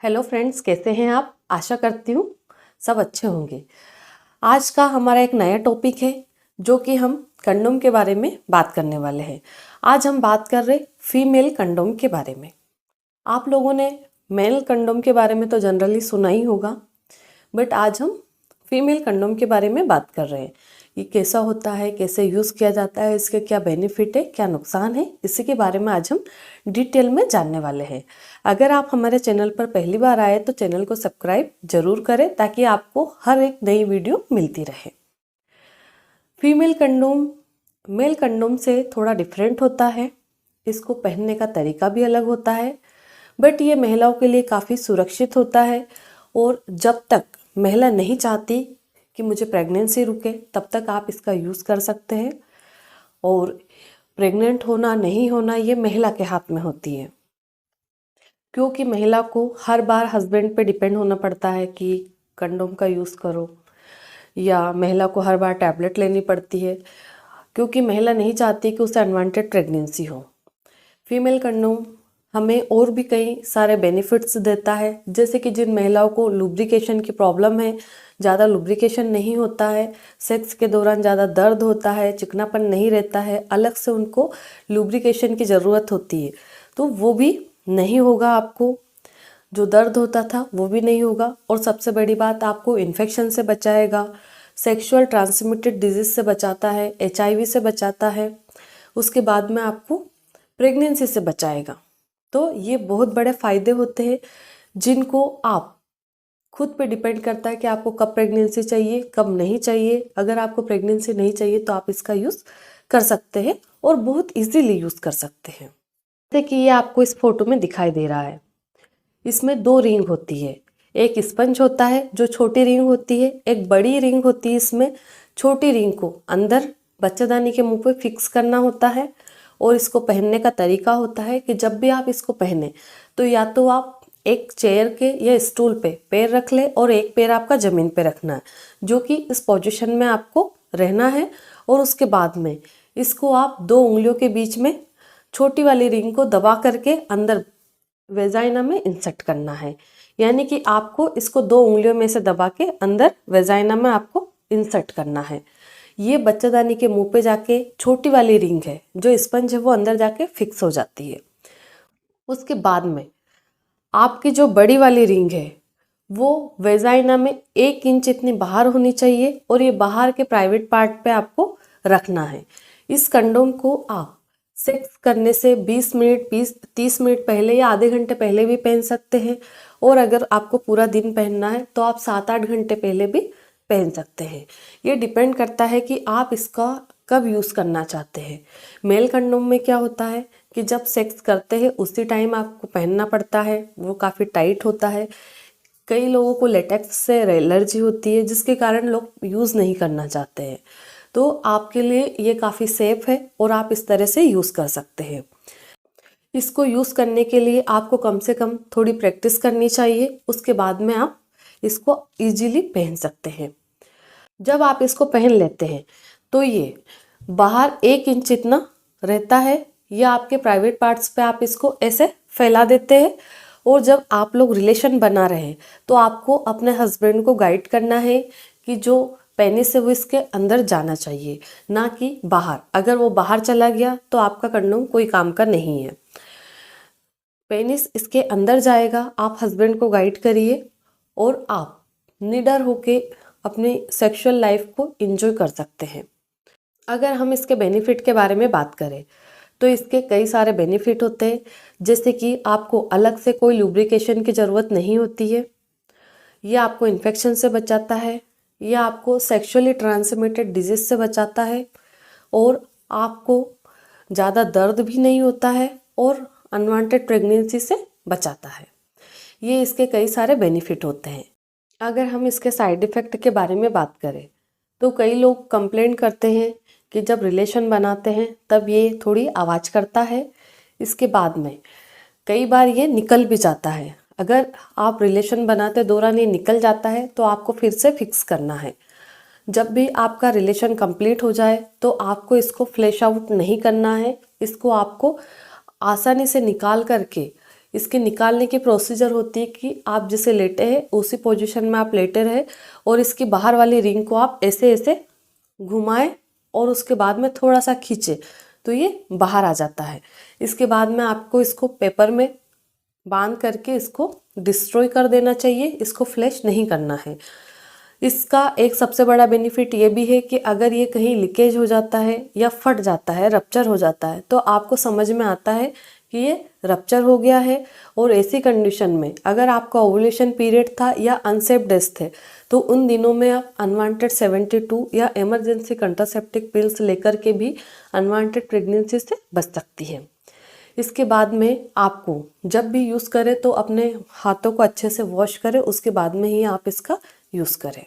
Hello friends, कैसे हैं आप? आशा करती हूँ सब अच्छे होंगे। आज का हमारा एक नया टॉपिक है जो कि हम कंडोम के बारे में बात करने वाले हैं। आज हम बात कर रहे फीमेल कंडोम के बारे में। आप लोगों ने मेल कंडोम के बारे में तो जनरली सुना ही होगा, बट आज हम फीमेल कंडोम के बारे में बात कर रहे हैं। ये कैसा होता है, कैसे यूज़ किया जाता है, इसके क्या बेनिफिट है, क्या नुकसान है, इसी के बारे में आज हम डिटेल में जानने वाले हैं। अगर आप हमारे चैनल पर पहली बार आए तो चैनल को सब्सक्राइब जरूर करें ताकि आपको हर एक नई वीडियो मिलती रहे। फीमेल कंडोम मेल कंडोम से थोड़ा डिफरेंट होता है। इसको पहनने का तरीका भी अलग होता है, बट ये महिलाओं के लिए काफ़ी सुरक्षित होता है। और जब तक महिला नहीं चाहती कि मुझे प्रेगनेंसी रुके तब तक आप इसका यूज़ कर सकते हैं। और प्रेग्नेंट होना नहीं होना ये महिला के हाथ में होती है, क्योंकि महिला को हर बार हस्बैंड पे डिपेंड होना पड़ता है कि कंडोम का यूज़ करो, या महिला को हर बार टैबलेट लेनी पड़ती है क्योंकि महिला नहीं चाहती कि उसे अनवांटेड प्रेगनेंसी हो। फीमेल कंडोम हमें और भी कई सारे बेनिफिट्स देता है, जैसे कि जिन महिलाओं को लुब्रिकेशन की प्रॉब्लम है, ज़्यादा लुब्रिकेशन नहीं होता है, सेक्स के दौरान ज़्यादा दर्द होता है, चिकनापन नहीं रहता है, अलग से उनको लुब्रिकेशन की ज़रूरत होती है, तो वो भी नहीं होगा। आपको जो दर्द होता था वो भी नहीं होगा। और सबसे बड़ी बात, आपको इन्फेक्शन से बचाएगा, सेक्सुअल ट्रांसमिटेड डिजीज से बचाता है, HIV से बचाता है, उसके बाद में आपको प्रेगनेंसी से बचाएगा। तो ये बहुत बड़े फायदे होते हैं जिनको आप खुद पे डिपेंड करता है कि आपको कब प्रेगनेंसी चाहिए, कब नहीं चाहिए। अगर आपको प्रेगनेंसी नहीं चाहिए तो आप इसका यूज़ कर सकते हैं और बहुत इजीली यूज़ कर सकते हैं। जैसे कि ये आपको इस फोटो में दिखाई दे रहा है, इसमें 2 रिंग होती है। एक स्पंज होता है जो छोटी रिंग होती है, एक बड़ी रिंग होती है। इसमें छोटी रिंग को अंदर बच्चेदानी के मुंह पे फिक्स करना होता है। और इसको पहनने का तरीका होता है कि जब भी आप इसको पहने तो या तो आप एक चेयर के या स्टूल पे पैर रख ले और एक पैर आपका ज़मीन पे रखना है, जो कि इस पोजीशन में आपको रहना है। और उसके बाद में इसको आप 2 उंगलियों के बीच में छोटी वाली रिंग को दबा करके अंदर वेजाइना में इंसर्ट करना है। यानी कि आपको इसको 2 उंगलियों में से दबा के अंदर वेजाइना में आपको इंसर्ट करना है। ये बच्चेदानी के मुंह पे जाके छोटी वाली रिंग है, जो स्पंज है वो अंदर जाके फिक्स हो जाती है। उसके बाद में आपकी जो बड़ी वाली रिंग है वो वेजाइना में 1 इंच इतनी बाहर होनी चाहिए और ये बाहर के प्राइवेट पार्ट पे आपको रखना है। इस कंडोम को आप सेक्स करने से 20 मिनट 30 मिनट पहले या आधे घंटे पहले भी पहन सकते हैं। और अगर आपको पूरा दिन पहनना है तो आप 7-8 घंटे पहले भी पहन सकते हैं। ये डिपेंड करता है कि आप इसका कब यूज़ करना चाहते हैं। मेल कंडोम में क्या होता है कि जब सेक्स करते हैं उसी टाइम आपको पहनना पड़ता है, वो काफ़ी टाइट होता है। कई लोगों को लेटेक्स से एलर्जी होती है जिसके कारण लोग यूज़ नहीं करना चाहते हैं। तो आपके लिए ये काफ़ी सेफ है और आप इस तरह से यूज़ कर सकते हैं। इसको यूज़ करने के लिए आपको कम से कम थोड़ी प्रैक्टिस करनी चाहिए, उसके बाद में आप इसको इजीली पहन सकते हैं। जब आप इसको पहन लेते हैं तो ये बाहर 1 इंच इतना रहता है, या आपके प्राइवेट पार्ट्स पे आप इसको ऐसे फैला देते हैं। और जब आप लोग रिलेशन बना रहे हैं तो आपको अपने हस्बैंड को गाइड करना है कि जो पेनिस है वो इसके अंदर जाना चाहिए, ना कि बाहर। अगर वो बाहर चला गया तो आपका कंडोम कोई काम का नहीं है। पेनिस इसके अंदर जाएगा, आप हस्बैंड को गाइड करिए और आप निडर होके अपनी सेक्सुअल लाइफ को एंजॉय कर सकते हैं। अगर हम इसके बेनिफिट के बारे में बात करें तो इसके कई सारे बेनिफिट होते हैं, जैसे कि आपको अलग से कोई लुब्रिकेशन की ज़रूरत नहीं होती है, यह आपको इन्फेक्शन से बचाता है, यह आपको सेक्सुअली ट्रांसमिटेड डिजीज से बचाता है, और आपको ज़्यादा दर्द भी नहीं होता है और अनवांटेड प्रेगनेंसी से बचाता है। ये इसके कई सारे बेनिफिट होते हैं। अगर हम इसके साइड इफ़ेक्ट के बारे में बात करें तो कई लोग कंप्लेंट करते हैं कि जब रिलेशन बनाते हैं तब ये थोड़ी आवाज़ करता है। इसके बाद में कई बार ये निकल भी जाता है। अगर आप रिलेशन बनाते दौरान ये निकल जाता है तो आपको फिर से फिक्स करना है। जब भी आपका रिलेशन कंप्लीट हो जाए तो आपको इसको फ्लैश आउट नहीं करना है, इसको आपको आसानी से निकाल करके इसके निकालने की प्रोसीजर होती है कि आप जिसे लेटे हैं उसी पोजीशन में आप लेटे रहे और इसकी बाहर वाली रिंग को आप ऐसे ऐसे घुमाएं और उसके बाद में थोड़ा सा खींचे तो ये बाहर आ जाता है। इसके बाद में आपको इसको पेपर में बांध करके इसको डिस्ट्रॉय कर देना चाहिए, इसको फ्लैश नहीं करना है। इसका एक सबसे बड़ा बेनिफिट ये भी है कि अगर ये कहीं लीकेज हो जाता है या फट जाता है, रप्चर हो जाता है, तो आपको समझ में आता है कि ये रप्चर हो गया है। और ऐसी कंडीशन में अगर आपका ओवुलेशन पीरियड था या अनसेफ डेज थे तो उन दिनों में आप अनवांटेड 72 या इमरजेंसी कंट्रासेप्टिव पिल्स लेकर के भी अनवांटेड प्रेगनेंसी से बच सकती है। इसके बाद में आपको जब भी यूज़ करें तो अपने हाथों को अच्छे से वॉश करें, उसके बाद में ही आप इसका यूज़ करें।